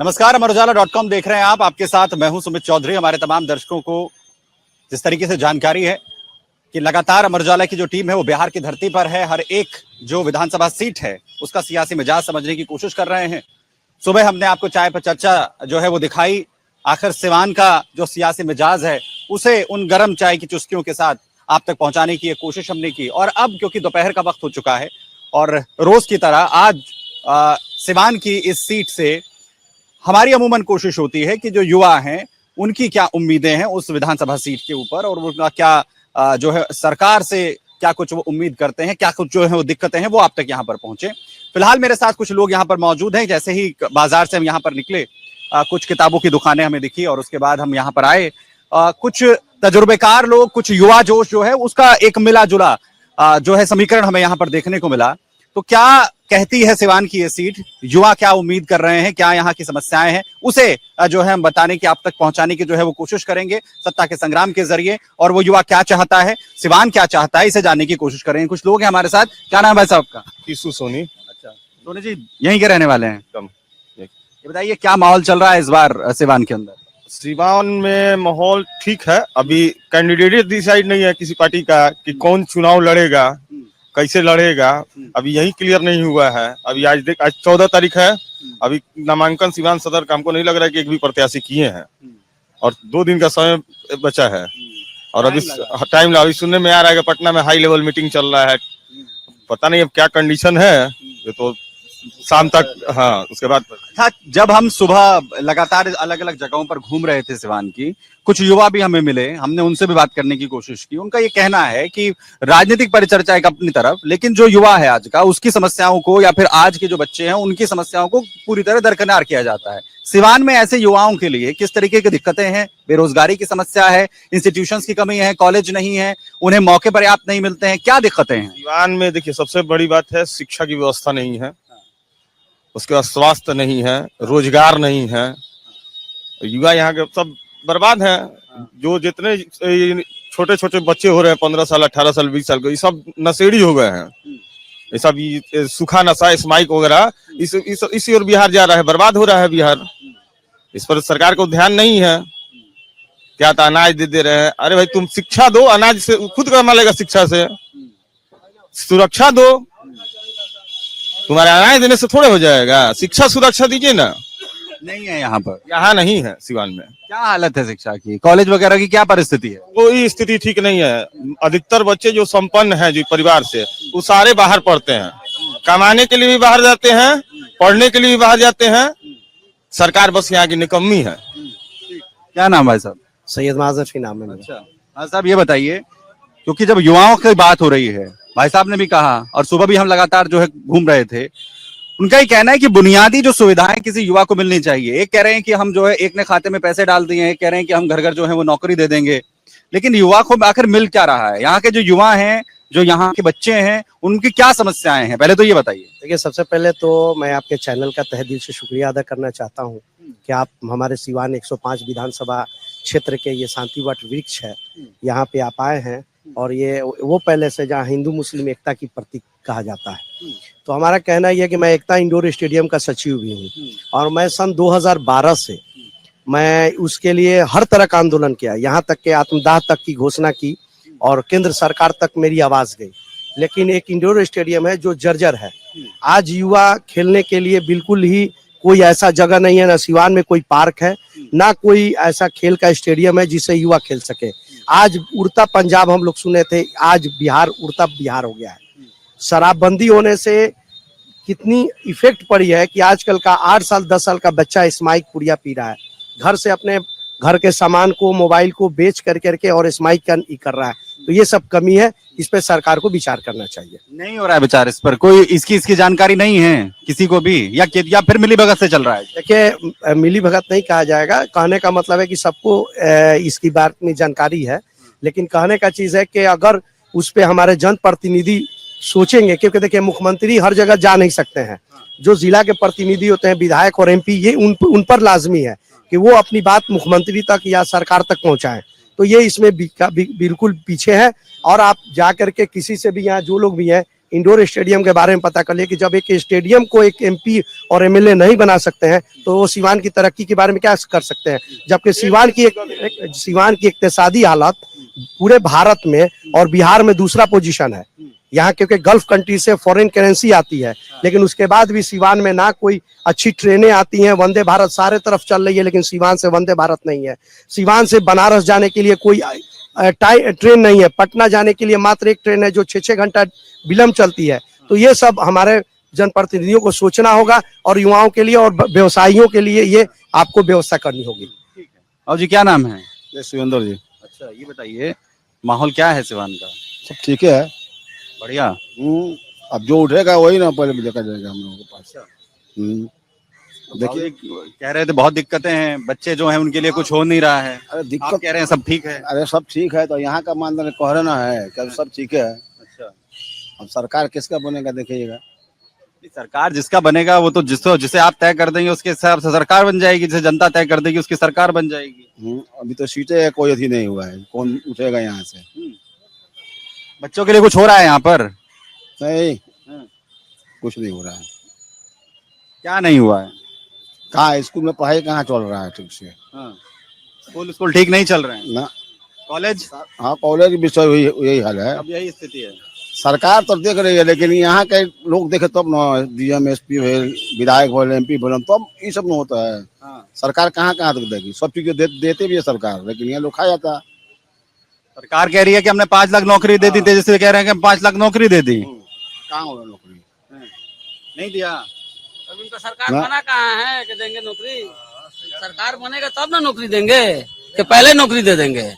नमस्कार, अमरउजाला.com देख रहे हैं आप। आपके साथ मैं हूं सुमित चौधरी। हमारे तमाम दर्शकों को जिस तरीके से जानकारी है कि लगातार अमर उजाला की जो टीम है वो बिहार की धरती पर है। हर एक जो विधानसभा सीट है उसका सियासी मिजाज समझने की कोशिश कर रहे हैं। सुबह हमने आपको चाय पर चर्चा जो है वो दिखाई। आखिर सिवान का जो सियासी मिजाज है उसे उन गर्म चाय की चुस्कियों के साथ आप तक पहुंचाने की कोशिश हमने की। और अब क्योंकि दोपहर का वक्त हो चुका है और रोज की तरह आज सिवान की इस सीट से हमारी अमूमन कोशिश होती है कि जो युवा हैं उनकी क्या उम्मीदें हैं उस विधानसभा सीट के ऊपर, और उनका क्या जो है सरकार से क्या कुछ वो उम्मीद करते हैं, क्या कुछ जो है वो दिक्कतें हैं, वो आप तक यहाँ पर पहुंचे। फिलहाल मेरे साथ कुछ लोग यहाँ पर मौजूद हैं। जैसे ही बाजार से हम यहाँ पर निकले कुछ किताबों की दुकानें हमें दिखी और उसके बाद हम यहाँ पर आए। कुछ तजुर्बेकार लोग, कुछ युवा जोश जो है उसका एक मिला जुला जो है समीकरण हमें यहाँ पर देखने को मिला। तो क्या कहती है सिवान की ये सीट, युवा क्या उम्मीद कर रहे हैं, क्या यहाँ की समस्याएं हैं, उसे जो है हम बताने की, आप तक पहुंचाने की जो है वो कोशिश करेंगे सत्ता के संग्राम के जरिए। और वो युवा क्या चाहता है, सिवान क्या चाहता है, इसे जानने की कोशिश करेंगे। कुछ लोग हैं हमारे साथ। क्या नाम है साहब का? किसू सोनी। अच्छा, सोनी जी यहीं के रहने वाले हैं? ये बताइए क्या माहौल चल रहा है इस बार सिवान के अंदर? सिवान में माहौल ठीक है। अभी कैंडिडेट डिसाइड नहीं है किसी पार्टी का कि कौन चुनाव लड़ेगा, कैसे लड़ेगा, अभी यही क्लियर नहीं हुआ है। अभी आज 14 तारीख है। अभी नामांकन सिवान सदर का हमको नहीं लग रहा है कि एक भी प्रत्याशी किए हैं और 2 दिन का समय बचा है। और अभी टाइम अभी सुनने में आ रहा है कि पटना में हाई लेवल मीटिंग चल रहा है। पता नहीं अब क्या कंडीशन है, ये तो शाम तक। हाँ, उसके बाद जब हम सुबह लगातार अलग अलग जगहों पर घूम रहे थे सिवान की, कुछ युवा भी हमें मिले, हमने उनसे भी बात करने की कोशिश की। उनका ये कहना है कि राजनीतिक परिचर्चा एक अपनी तरफ, लेकिन जो युवा है आज का उसकी समस्याओं को, या फिर आज के जो बच्चे हैं उनकी समस्याओं को पूरी तरह दरकिनार किया जाता है। सिवान में ऐसे युवाओं के लिए किस तरीके की दिक्कतें हैं? बेरोजगारी की समस्या है, इंस्टीट्यूशंस की कमी है, कॉलेज नहीं है, उन्हें मौके पर्याप्त नहीं मिलते हैं, क्या दिक्कतें हैं सिवान में? देखिए, सबसे बड़ी बात है शिक्षा की व्यवस्था नहीं है, उसके बाद स्वास्थ्य नहीं है, रोजगार नहीं है। युवा यहाँ के सब बर्बाद हैं। जो जितने छोटे छोटे बच्चे हो रहे हैं 15 साल 18 साल 20 साल के, ये सब नशेड़ी हो गए हैं। ये सब सूखा नशा, स्माइक वगैरह, इसी ओर बिहार जा रहा है, बर्बाद हो रहा है बिहार। इस पर सरकार को ध्यान नहीं है। क्या तो अनाज दे रहे हैं। अरे भाई, तुम शिक्षा दो, अनाज से खुद कमा लेगा। शिक्षा से सुरक्षा दो, तुम्हारे अनाज देने से थोड़े हो जाएगा। शिक्षा सुरक्षा दीजिए ना। नहीं है यहाँ पर, यहाँ नहीं है सिवान में। क्या हालत है शिक्षा की, कॉलेज वगैरह की क्या परिस्थिति है? कोई स्थिति ठीक नहीं है। अधिकतर बच्चे जो संपन्न हैं जो परिवार से, वो सारे बाहर पढ़ते हैं, कमाने के लिए भी बाहर जाते हैं, पढ़ने के लिए भी बाहर जाते हैं। सरकार बस यहाँ की निकम्मी है। क्या नाम भाई साहब? सैयद माजरफी नाम है मेरा। अच्छा भाई साहब, ये बताइए, क्योंकि जब युवाओं की बात हो रही है, भाई साहब ने भी कहा और सुबह भी हम लगातार जो है घूम रहे थे, उनका ये कहना है कि बुनियादी जो सुविधाएं किसी युवा को मिलनी चाहिए। एक कह रहे हैं कि हम जो है एक ने खाते में पैसे डाल दिए हैं, एक कह रहे हैं कि हम घर घर जो है वो नौकरी दे देंगे, लेकिन युवा को आखिर मिल क्या रहा है? यहाँ के जो युवा हैं, जो यहाँ के बच्चे हैं, उनकी क्या समस्याएं हैं, पहले तो ये बताइए। देखिए, सबसे पहले तो मैं आपके चैनल का तहे दिल से शुक्रिया अदा करना चाहता हूँ कि आप हमारे सिवान 105 विधानसभा क्षेत्र के ये शांति वट वृक्ष है, यहाँ पे आप आए हैं। और ये वो पहले से जहाँ हिंदू मुस्लिम एकता की प्रतीक कहा जाता है। तो हमारा कहना यह है कि मैं एकता इंडोर स्टेडियम का सचिव भी हूँ और मैं सन 2012 से मैं उसके लिए हर तरह का आंदोलन किया, यहाँ तक के आत्मदाह तक की घोषणा की और केंद्र सरकार तक मेरी आवाज गई। लेकिन एक इंडोर स्टेडियम है जो जर्जर है। आज युवा खेलने के लिए बिल्कुल ही कोई ऐसा जगह नहीं है, ना सिवान में कोई पार्क है, ना कोई ऐसा खेल का स्टेडियम है जिससे युवा खेल सके। आज उड़ता पंजाब हम लोग सुने थे, आज बिहार उड़ता बिहार हो गया है। शराबबंदी होने से कितनी इफेक्ट पड़ी है कि आजकल का 8 साल 10 साल का बच्चा स्माइक पुड़िया पी रहा है, घर से अपने घर के सामान को, मोबाइल को बेच करके और स्माइक कर रहा है। तो ये सब कमी है, इस पे सरकार को विचार करना चाहिए। नहीं हो रहा है विचार इस पर? कोई इसकी जानकारी नहीं है किसी को भी, या फिर मिलीभगत से चल रहा है? देखिए, मिलीभगत नहीं कहा जाएगा। कहने का मतलब है कि सबको इसकी बात में जानकारी है, लेकिन कहने का चीज है कि अगर उस पे हमारे जनप्रतिनिधि सोचेंगे, क्योंकि देखिए मुख्यमंत्री हर जगह जा नहीं सकते हैं, जो जिला के प्रतिनिधि होते हैं, विधायक और एमपी, ये उन पर लाजमी है कि वो अपनी बात मुख्यमंत्री तक या सरकार तक पहुंचाएं। तो ये इसमें बिल्कुल पीछे है। और आप जा करके किसी से भी, यहाँ जो लोग भी हैं, इंडोर स्टेडियम के बारे में पता कर लिए कि जब एक स्टेडियम को एक एमपी और एमएलए नहीं बना सकते हैं तो वो सिवान की तरक्की के बारे में क्या कर सकते हैं। जबकि सिवान की इक्तिसादी हालत पूरे भारत में और बिहार में दूसरा पोजीशन है। यहाँ क्योंकि गल्फ कंट्री से फॉरेन करेंसी आती है, लेकिन उसके बाद भी सिवान में ना कोई अच्छी ट्रेनें आती हैं। वंदे भारत सारे तरफ चल रही है, लेकिन सिवान से वंदे भारत नहीं है। सिवान से बनारस जाने के लिए कोई ट्रेन नहीं है। पटना जाने के लिए मात्र एक ट्रेन है जो 6-6 घंटा विलम्ब चलती है। तो ये सब हमारे जनप्रतिनिधियों को सोचना होगा और युवाओं के लिए और व्यवसायियों के लिए ये आपको व्यवस्था करनी होगी। और जी क्या नाम है? शिवेंद्र जी। अच्छा, ये बताइए माहौल क्या है सिवान का? सब ठीक है, बढ़िया। अब जो उठेगा वही ना पहले देखा जाएगा हम लोगों के पास। देखिए कह रहे थे बहुत दिक्कतें हैं, बच्चे जो हैं उनके लिए कुछ हो नहीं रहा है। अरे आप दिक्कत, कह रहे हैं सब ठीक है। अरे सब ठीक है तो यहाँ का मानदंड कह रहे ना है कि अब सब ठीक है। अच्छा, अब सरकार किसका बनेगा देखिएगा। सरकार जिसका बनेगा वो तो जिसे आप तय कर देंगे उसके हिसाब से सरकार बन जाएगी, जिसे जनता तय कर देगी उसकी सरकार बन जाएगी। अभी तो सीटें कोई अथी नहीं हुआ है, कौन उठेगा यहाँ से। बच्चों के लिए कुछ हो रहा है यहाँ पर? नहीं, कुछ नहीं हो रहा है। क्या नहीं हुआ है? कहाँ स्कूल में पढ़ाई कहाँ चल रहा है ठीक से? स्कूल ठीक नहीं चल रहे हैं ना। कॉलेज? हाँ कॉलेज भी सब यही हाल है। अब यही स्थिति है। सरकार तो देख रही है, लेकिन यहाँ के लोग देखे तब ना, डीएम एसपी विधायक भले एमपी भले तब ये सब न होता है। सरकार कहाँ कहाँ तक देगी? सब चीज देते भी है सरकार, लेकिन यहाँ लोग खा जाता है। सरकार कह रही है कि हमने 5 लाख नौकरी दे दी, तेजस्वी कह रहे हैं कि हम 5 लाख नौकरी दे दी। कहाँ हो रहा नौकरी? नहीं दिया। अभी उनका सरकार बना कहाँ है कि देंगे नौकरी? सरकार बनेगा तब ना नौकरी देंगे कि पहले नौकरी दे देंगे?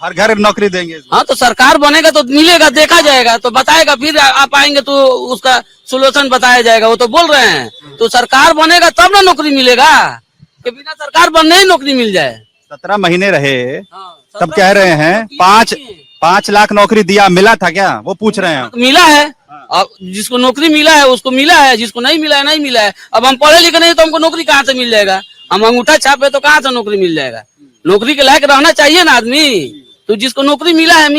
हर घर नौकरी देंगे। हाँ तो सरकार बनेगा तो मिलेगा, देखा जाएगा तो बताएगा, फिर आप आएंगे तो उसका सोल्यूशन बताया जाएगा। वो तो बोल रहे हैं तो सरकार बनेगा तब ना नौकरी मिलेगा, कि बिना सरकार बनने ही नौकरी मिल जाए। 17 महीने रहे तब 17 कह रहे हैं 5 लाख नौकरी दिया, मिला था क्या? वो पूछ रहे हैं। मिला है, अब जिसको नौकरी मिला है उसको मिला है, जिसको नहीं मिला है नहीं मिला है। अब हम पढ़े लिखे नहीं तो हमको नौकरी कहाँ से मिल जाएगा? हम अंगूठा छापे तो कहाँ से नौकरी मिल जाएगा? नौकरी के लायक रहना चाहिए ना आदमी। तो जिसको नौकरी मिला है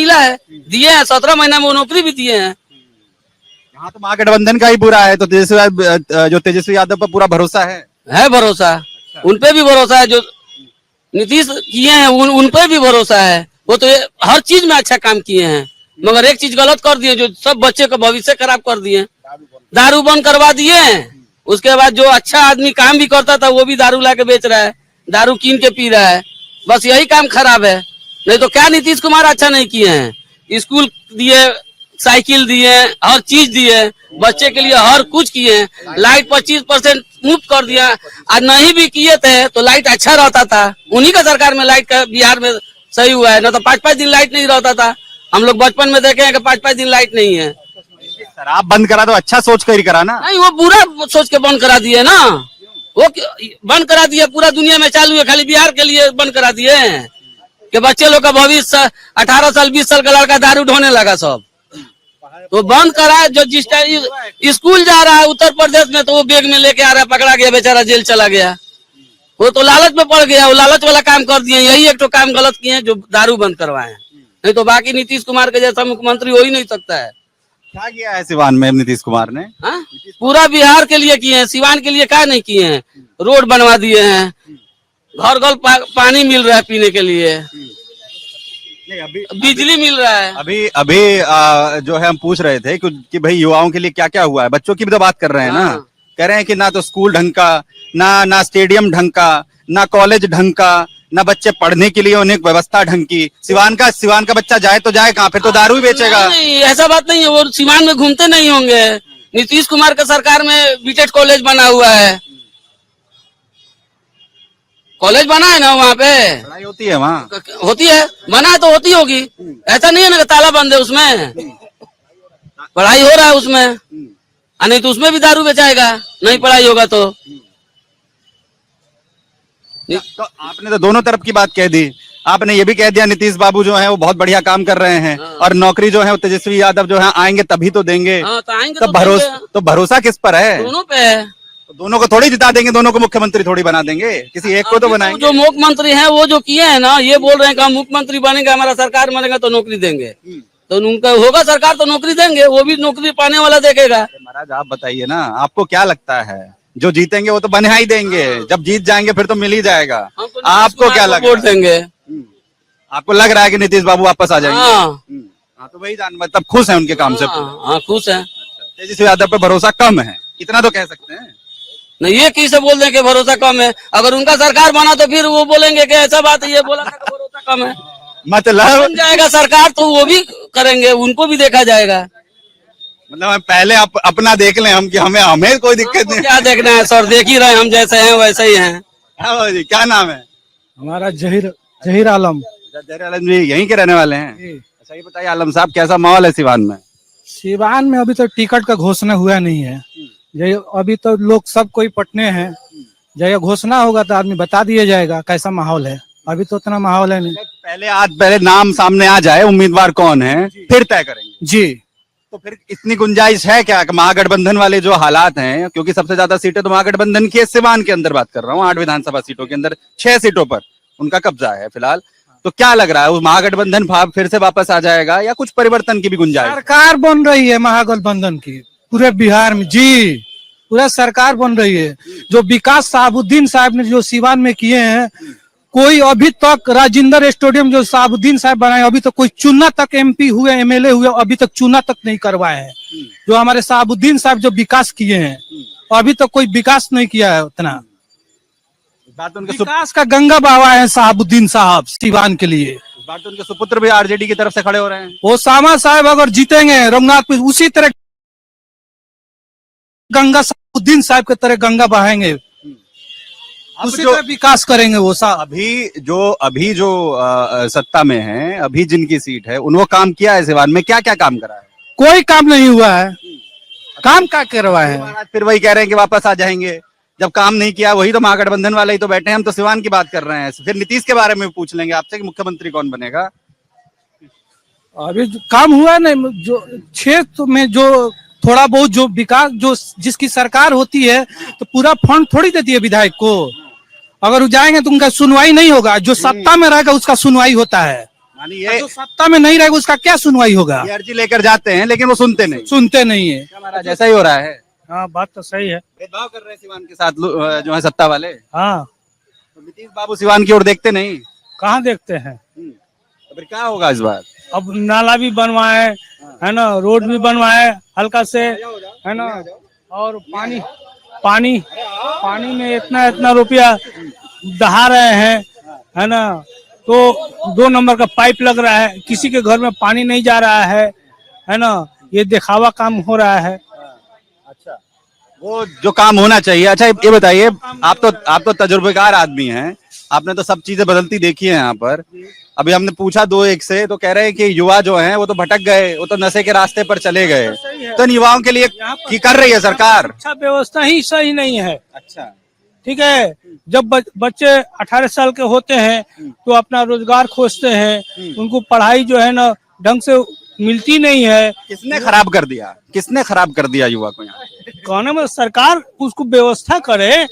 दिए हैं, 17 महीना में वो नौकरी भी दिए हैं। यहाँ तो महागठबंधन का ही पूरा है, तो तेजस्वी यादव पर पूरा भरोसा है भरोसा। उनपे भी भरोसा है, जो नीतीश किए हैं उन पे भी भरोसा है। वो तो हर चीज में अच्छा काम किए हैं, मगर एक चीज गलत कर दिए, जो सब बच्चे का भविष्य खराब कर दिए। दारू बंद करवा दिए। उसके बाद जो अच्छा आदमी काम भी करता था वो भी दारू ला के बेच रहा है, दारू कीन के पी रहा है। बस यही काम खराब है। नहीं तो क्या नीतीश कुमार अच्छा नहीं किए हैं? स्कूल दिए, साइकिल दिए, हर चीज दिए, बच्चे के लिए हर कुछ किए। लाइट 25% मुफ्त कर दिया। आज नहीं भी किए थे तो लाइट अच्छा रहता था। उन्हीं का सरकार में लाइट का बिहार में सही हुआ है, न तो 5-5 दिन लाइट नहीं रहता था। हम लोग बचपन में देखे हैं कि 5-5 दिन लाइट नहीं है। शराब बंद करा तो अच्छा सोच कर ही करा ना। नहीं, वो बुरा सोच के बंद करा दिए ना। वो बंद करा दिया, पूरा दुनिया में चालू है, खाली बिहार के लिए बंद करा दिए कि बच्चे लोग का भविष्य 18 साल 20 साल का लड़का दारू ढोने लगा सब। तो बंद करा। जो जिस टाइम स्कूल जा रहा है उत्तर प्रदेश में तो वो बैग में लेके आ रहा है, पकड़ा गया, बेचारा जेल चला गया। वो तो लालच में पड़ गया, वो लालच वाला काम कर दिए। यही एक तो काम गलत किए जो दारू बंद करवाए। नहीं तो बाकी नीतीश कुमार के जैसा मुख्यमंत्री हो ही नहीं सकता है। क्या किया है सिवान में नीतीश कुमार ने? पूरा बिहार के लिए किए हैं, सिवान के लिए क्या नहीं किए हैं? रोड बनवा दिए हैं, घर घर पानी मिल रहा है पीने के लिए, बिजली मिल रहा है। अभी जो है हम पूछ रहे थे कि भाई युवाओं के लिए क्या क्या हुआ है। बच्चों की भी तो बात कर रहे हैं ना। कह रहे हैं कि ना तो स्कूल ढंग का, ना स्टेडियम ढंग का, ना कॉलेज ढंग का, ना बच्चे पढ़ने के लिए उन्हें व्यवस्था ढंग की। सिवान का बच्चा जाए तो जाए कहाँ? फिर तो दारू ही बेचेगा। नहीं, ऐसा बात नहीं है। वो सिवान में घूमते नहीं होंगे। नीतीश कुमार का सरकार में बीटेड कॉलेज बना हुआ है, कॉलेज बना है ना, वहाँ पे पढ़ाई होती है, वहाँ होती है, बना है तो होती होगी। ऐसा नहीं है ना कि ताला बंद है, उसमें पढ़ाई हो रहा है उसमें। नहीं तो उसमें भी दारू बेचाएगा, नहीं पढ़ाई होगा तो आपने तो दोनों तरफ की बात कह दी। आपने ये भी कह दिया नीतीश बाबू जो है वो बहुत बढ़िया काम कर रहे हैं, और नौकरी जो है वो तेजस्वी यादव जो है आएंगे तभी तो देंगे। तो आएंगे तो भरोसा किस पर है? दोनों पे है। तो दोनों को थोड़ी जिता देंगे, दोनों को मुख्यमंत्री थोड़ी बना देंगे, किसी एक को तो बनाएंगे। जो मुख्यमंत्री हैं वो जो किए हैं ना, ये बोल रहे हैं कि हम मुख्यमंत्री बनेंगे, हमारा सरकार बनेगा तो नौकरी देंगे। तो उनका होगा सरकार तो नौकरी देंगे, वो भी नौकरी पाने वाला देखेगा। महाराज आप बताइए ना, आपको क्या लगता है? जो जीतेंगे वो तो बना ही देंगे, जब जीत जाएंगे फिर तो मिल ही जाएगा। हम तो आपको नीतीश क्या कुमार लग को वोट रहा है? देंगे। आपको लग रहा है कि नीतीश बाबू वापस आ जाएंगे? हाँ हाँ, तो वही जान मतलब खुश है उनके काम से। हाँ खुश है। तेजस्वी यादव पे भरोसा कम है, इतना तो कह सकते हैं। नहीं ये किसे बोल दें कि भरोसा कम है? अगर उनका सरकार बना तो फिर वो बोलेंगे कि ऐसा बात है, ये बोला था कि भरोसा कम है। मतलब बन जाएगा सरकार तो वो भी करेंगे, उनको भी देखा जाएगा। हम पहले अपना देख लें हम, कि हमें हमें कोई दिक्कत हमको नहीं। क्या देखना है सर, देख ही रहे हैं, हम जैसे हैं वैसे ही हैं। हाँ बाबू जी, क्या नाम है? हमारा जहीर जहीर आलम। जहीर आलम जी यहीं के रहने वाले हैं? अच्छा ये बताइए आलम साहब, कैसा माहौल है सिवान में? सिवान में अभी तो टिकट का घोषणा हुआ नहीं है। अभी तो लोग सब कोई पटने हैं, जब घोषणा होगा तो आदमी बता दिया जाएगा कैसा माहौल है। अभी तो उतना माहौल है नहीं। पहले नाम सामने आ जाए, उम्मीदवार कौन है, फिर तय करेंगे। जी तो फिर इतनी गुंजाइश है क्या कि महागठबंधन वाले जो हालात हैं, क्योंकि सबसे ज्यादा सीटें तो महागठबंधन की है, सिवान के अंदर बात कर रहा हूँ, 8 विधानसभा सीटों के अंदर 6 सीटों पर उनका कब्जा है फिलहाल। तो क्या लग रहा है, उस महागठबंधन भाव फिर से वापस आ जाएगा या कुछ परिवर्तन की भी गुंजाइश? सरकार बन रही है महागठबंधन की पूरे बिहार में। जी पूरा सरकार बन रही है। जो विकास साहबुद्दीन साहब ने जो सिवान में किए हैं, कोई अभी तक राजेंद्र स्टेडियम जो साहबुद्दीन साहब बनाए, अभी तक कोई चुना तक एमपी हुए, एमएलए हुए, अभी तक चुना तक नहीं करवाए हैं। जो हमारे साहबुद्दीन साहब जो विकास किए हैं, अभी तक कोई विकास नहीं किया है उतना। बात उनके विकास का गंगा बहावा है साहबुद्दीन साहब सिवान के लिए। बात उनके सुपुत्र भी आरजेडी की तरफ से खड़े हो रहे हैं। वो सामा साहब अगर जीतेंगे रघुनाथपुर, उसी तरह गंगा साहबुद्दीन साहब के तरह गंगा बहाएंगे, उसी तरह विकास करेंगे वो साहब। अभी जो सत्ता में है, अभी जिनकी सीट है, उन्होंने काम किया है सिवान में? क्या क्या काम करा है? कोई काम नहीं हुआ है। काम क्या करवाए हैं? महाराज फिर वही कह रहे हैं कि वापस आ जाएंगे, जब काम नहीं किया वही तो महागठबंधन वाले ही तो बैठे हैं। हम तो सिवान की बात कर रहे हैं। फिर नीतीश के बारे में पूछ लेंगे आपसे कि मुख्यमंत्री कौन बनेगा। अभी काम हुआ नहीं। जो क्षेत्र में जो थोड़ा बहुत जो विकास, जो जिसकी सरकार होती है तो पूरा फंड थोड़ी देती है विधायक को। अगर वो जाएंगे तो उनका सुनवाई नहीं होगा। जो सत्ता में रहेगा उसका सुनवाई होता है, मानिए जो सत्ता में नहीं रहेगा उसका क्या सुनवाई होगा? ये अर्जी लेकर जाते हैं लेकिन वो सुनते नहीं है। क्या महाराज, ऐसा ही हो रहा है? हाँ बात तो सही है। भेदभाव कर रहे हैं सिवान के साथ जो है सत्ता वाले। हाँ तो नीतीश बाबू सिवान की ओर देखते नहीं। कहाँ देखते हैं? तो फिर क्या होगा इस बार? अब नाला भी बनवाए है ना, रोड भी बनवाए हल्का से है ना, और पानी में इतना रुपया दहा रहे हैं है ना। तो 2 नंबर का पाइप लग रहा है, किसी के घर में पानी नहीं जा रहा है ना। ये दिखावा काम हो रहा है। अच्छा, वो जो काम होना चाहिए। अच्छा ये बताइए, आप तो तजुर्बेकार आदमी हैं, आपने तो सब चीजें बदलती देखी है यहाँ पर। अभी हमने पूछा 2-1 से, तो कह रहे हैं कि युवा जो हैं वो तो भटक गए, वो तो नशे के रास्ते पर चले गए। तो इन युवाओं के लिए की कर रही है सरकार? अच्छा व्यवस्था ही सही नहीं है। अच्छा ठीक है, जब बच्चे 18 साल के होते हैं तो अपना रोजगार खोजते हैं, उनको पढ़ाई जो है ना ढंग से मिलती नहीं है। किसने खराब कर दिया युवा को? यहाँ कहने में सरकार उसको व्यवस्था करे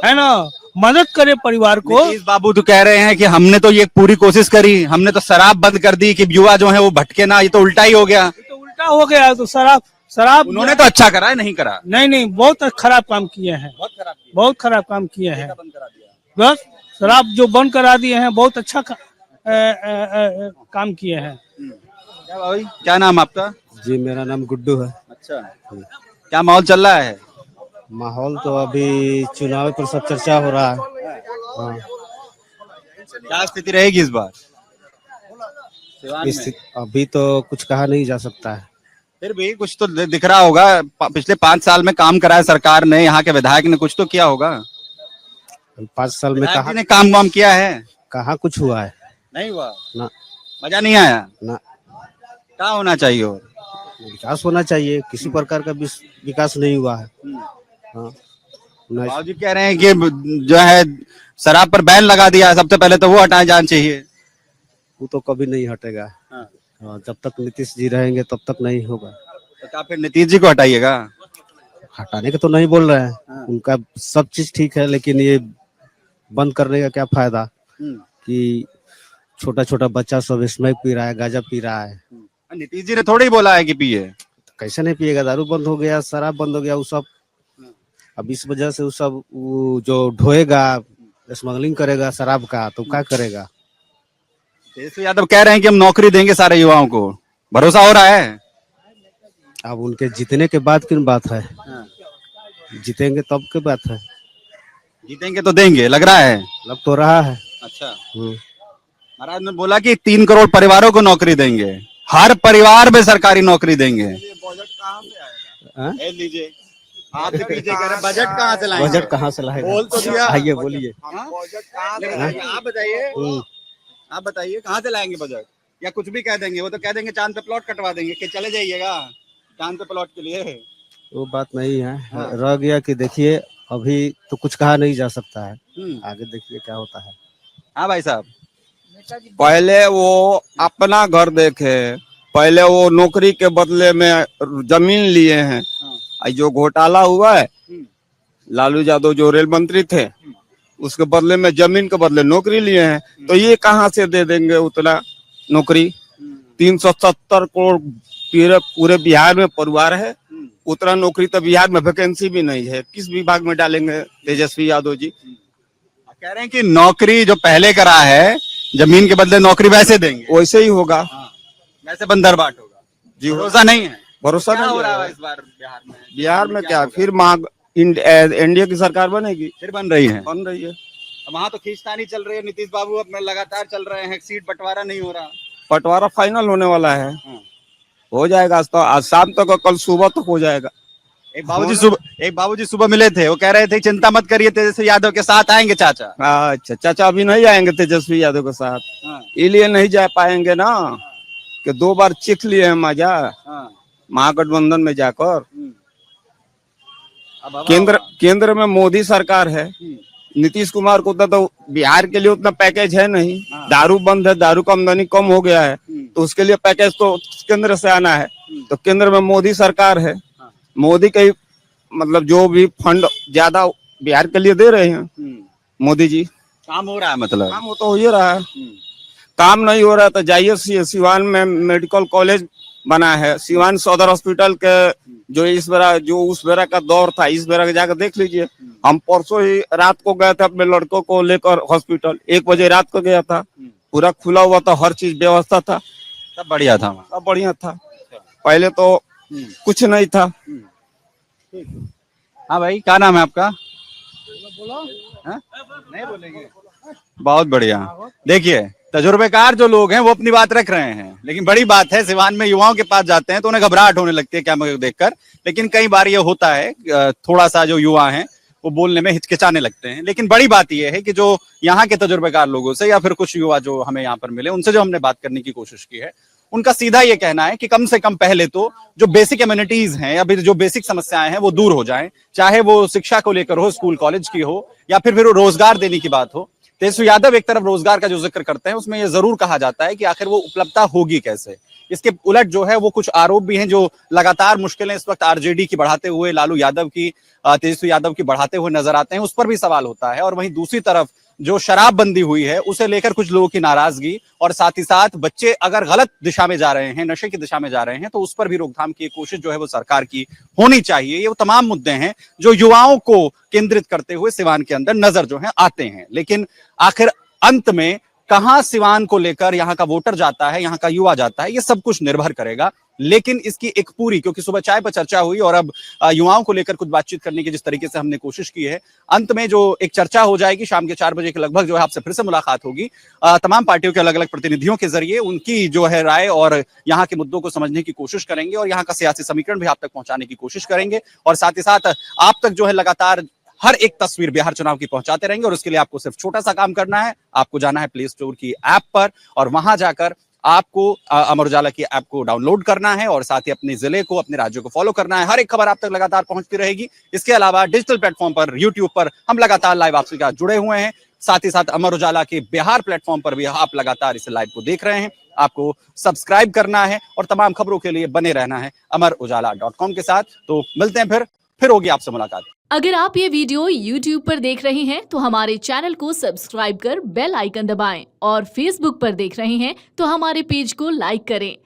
है ना, मदद करे परिवार को। नीतीश बाबू तो कह रहे हैं कि हमने तो ये पूरी कोशिश करी, हमने तो शराब बंद कर दी कि युवा जो है वो भटके ना। ये तो उल्टा ही हो गया। तो उल्टा हो गया। तो शराब उन्होंने तो अच्छा करा है, नहीं करा? नहीं बहुत खराब काम किए हैं, बहुत खराब काम किए हैं। बस शराब जो बंद करा दिए हैं, बहुत अच्छा काम किए हैं। क्या भाई, क्या नाम आपका? जी मेरा नाम गुड्डू है। अच्छा, क्या माहौल चल रहा है? माहौल तो अभी चुनाव पर सब चर्चा हो रहा है। हाँ। क्या स्थिति रहेगी इस बार सिवान में? अभी तो कुछ कहा नहीं जा सकता है। फिर भी कुछ तो दिख रहा होगा। पिछले 5 साल में काम करा है सरकार ने, यहाँ के विधायक ने कुछ तो किया होगा। 5 साल में विधायक जी ने काम किया है? कहाँ कुछ हुआ है? नहीं हुआ ना। मजा नहीं आया ना। क्या होना चाहिए? और विकास होना चाहिए, किसी प्रकार का विकास नहीं हुआ है। हाँ। बाबू जी कह रहे हैं कि जो है शराब पर बैन लगा दिया, सबसे पहले तो वो हटाए जाना चाहिए। वो तो कभी नहीं हटेगा। हाँ। जब तक नीतीश जी रहेंगे तब तक नहीं होगा। तो क्या फिर नीतीश जी को हटाइएगा? हटाने के तो नहीं बोल रहे हैं। उनका सब चीज ठीक है, लेकिन ये बंद करने का क्या फायदा कि छोटा छोटा बच्चा सब स्मैक पी रहा है, गांजा पी रहा है। नीतीश जी ने थोड़ी ही बोला है कि पिए। कैसे नहीं पिएगा, दारू बंद हो गया, शराब बंद हो गया, वो सब अब इस वजह से वो सब वो जो ढोएगा, स्मगलिंग करेगा शराब का, तो क्या करेगा। तेजस्वी यादव कह रहे हैं कि हम नौकरी देंगे सारे युवाओं को, भरोसा हो रहा है? अब उनके जीतने के बाद किन बात है, जीतेंगे तब की बात है। जीतेंगे तो देंगे, लग रहा है। लग तो रहा है। अच्छा, महाराज ने बोला कि 3 करोड़ परिवारों को नौकरी देंगे, हर परिवार में सरकारी नौकरी देंगे। बजट कहाँ से आएगा? लीजिए, आप भी पीछे कह रहे हैं, बजट कहाँ से लाएंगे? बजट कहाँ से लाएगा? बोल तो दिया। आइए बोलिए। बजट कहाँ से लाएंगे? आप बताइए कहाँ से लाएंगे बजट? या कुछ भी कह देंगे, वो तो कह देंगे चांद पे प्लॉट कटवा देंगे कि चले जाइएगा चांद पे प्लॉट के लिए। वो बात नहीं है, रह गया कि देखिए अभी तो कुछ कहा नहीं जा सकता है, आगे देखिए क्या होता है। हाँ भाई साहब, पहले वो अपना घर देखे, पहले वो नौकरी के बदले में जमीन लिए हैं। जो घोटाला हुआ है, लालू यादव जो रेल मंत्री थे, उसके बदले में जमीन के बदले नौकरी लिए हैं। तो ये कहाँ से दे देंगे उतना नौकरी? 370 करोड़ पूरे बिहार में परिवार है, उतना नौकरी तो बिहार में वैकेंसी भी नहीं है। किस विभाग में डालेंगे तेजस्वी यादव जी? कह रहे हैं कि नौकरी जो पहले करा है, जमीन के बदले नौकरी वैसे देंगे, वैसे ही होगा, वैसे बंदरबाट होगा जी। भरोसा नहीं है, भरोसा क्या नहीं हो रहा है है इस बार बिहार में? बिहार में क्या फिर एनडीए की सरकार बनेगी, फिर बन रही है। वहाँ तो खींचतानी चल रही है, नीतीश बाबू अपने लगातार चल रहे हैं, सीट बंटवारा नहीं हो रहा। बंटवारा फाइनल होने वाला है, हो जाएगा आज शाम तक, कल सुबह तक हो जाएगा। एक बाबूजी सुबह मिले थे, वो कह रहे थे चिंता मत करिए, तेजस्वी यादव के साथ आएंगे चाचा। अच्छा, चाचा अभी नहीं आएंगे तेजस्वी यादव के साथ, इसलिए नहीं जा पाएंगे ना कि 2 बार चीख लिए हैं मजा महागठबंधन में जाकर। केंद्र में मोदी सरकार है, नीतीश कुमार को तो बिहार के लिए उतना पैकेज है नहीं। दारू बंद है, दारू का आमदनी कम हो गया है, तो उसके लिए पैकेज तो केंद्र से आना है। तो केंद्र में मोदी सरकार है, मोदी के मतलब जो भी फंड ज्यादा बिहार के लिए दे रहे हैं मोदी जी। काम हो रहा है, मतलब काम तो हो ही रहा है। काम नहीं हो रहा तो जाइए, सिवान में मेडिकल कॉलेज बना है, सिवान सदर हॉस्पिटल के जो उस बेरा का दौर था, इस बेरा जाकर देख लीजिए। हम परसों ही रात को गए थे अपने लड़कों को लेकर हॉस्पिटल, 1 बजे रात को गया था, पूरा खुला हुआ था, हर चीज व्यवस्था था, सब बढ़िया था, सब बढ़िया था। पहले तो कुछ नहीं था। हाँ भाई, क्या नाम है आपका? नहीं बोलेंगे? बहुत बढ़िया। देखिए, तजुर्बेकार जो लोग हैं वो अपनी बात रख रहे हैं, लेकिन बड़ी बात है, सिवान में युवाओं के पास जाते हैं तो उन्हें घबराहट होने लगती है क्या मुझे देखकर। लेकिन कई बार ये होता है, थोड़ा सा जो युवा हैं वो बोलने में हिचकिचाने लगते हैं। लेकिन बड़ी बात यह है कि जो यहाँ के तजुर्बेकार लोगों से या फिर कुछ युवा जो हमें यहाँ पर मिले, उनसे जो हमने बात करने की कोशिश की है, उनका सीधा ये कहना है कि कम से कम पहले तो जो बेसिक एम्यूनिटीज हैं या फिर जो बेसिक समस्याएं हैं वो दूर हो जाएं, चाहे वो शिक्षा को लेकर हो, स्कूल कॉलेज की हो, या फिर वो रोजगार देने की बात हो। तेजस्वी यादव एक तरफ रोजगार का जो जिक्र करते हैं, उसमें ये जरूर कहा जाता है कि आखिर वो उपलब्धता होगी कैसे। इसके उलट जो है वो कुछ आरोप भी हैं जो लगातार मुश्किलें इस वक्त आरजेडी की बढ़ाते हुए, लालू यादव की, तेजस्वी यादव की बढ़ाते हुए नजर आते हैं, उस पर भी सवाल होता है। और वहीं दूसरी तरफ जो शराबबंदी हुई है उसे लेकर कुछ लोगों की नाराजगी, और साथ ही साथ बच्चे अगर गलत दिशा में जा रहे हैं, नशे की दिशा में जा रहे हैं, तो उस पर भी रोकथाम की कोशिश जो है वो सरकार की होनी चाहिए। ये वो तमाम मुद्दे हैं जो युवाओं को केंद्रित करते हुए सिवान के अंदर नजर जो है आते हैं। लेकिन आखिर अंत में कहां सिवान को लेकर यहाँ का वोटर जाता है, यहाँ का युवा जाता है, ये सब कुछ निर्भर करेगा। लेकिन इसकी एक पूरी, क्योंकि सुबह चाय पर चर्चा हुई और अब युवाओं को लेकर कुछ बातचीत करने की जिस तरीके से हमने कोशिश की है, अंत में जो एक चर्चा हो जाएगी शाम के 4 बजे के लगभग जो है आपसे फिर से मुलाकात होगी। तमाम पार्टियों के अलग अलग प्रतिनिधियों के जरिए उनकी जो है राय और यहाँ के मुद्दों को समझने की कोशिश करेंगे और यहाँ का सियासी समीकरण भी आप तक पहुंचाने की कोशिश करेंगे। और साथ ही साथ आप तक जो है लगातार हर एक तस्वीर बिहार चुनाव की पहुंचाते रहेंगे। और उसके लिए आपको सिर्फ छोटा सा काम करना है, आपको जाना है प्ले स्टोर की ऐप पर और वहां जाकर आपको अमर उजाला की ऐप को डाउनलोड करना है और साथ ही अपने जिले को, अपने राज्य को फॉलो करना है। हर एक खबर आप तक लगातार पहुंचती रहेगी। इसके अलावा डिजिटल प्लेटफॉर्म पर, यूट्यूब पर हम लगातार लाइव आपसे साथ जुड़े हुए हैं। साथ ही साथ अमर उजाला के बिहार प्लेटफॉर्म पर भी आप लगातार इस लाइव को देख रहे हैं। आपको सब्सक्राइब करना है और तमाम खबरों के लिए बने रहना है amarujala.com के साथ। तो मिलते हैं फिर होगी आपसे मुलाकात। अगर आप ये वीडियो YouTube पर देख रहे हैं तो हमारे चैनल को सब्सक्राइब कर बेल आइकन दबाएं और Facebook पर देख रहे हैं तो हमारे पेज को लाइक करें।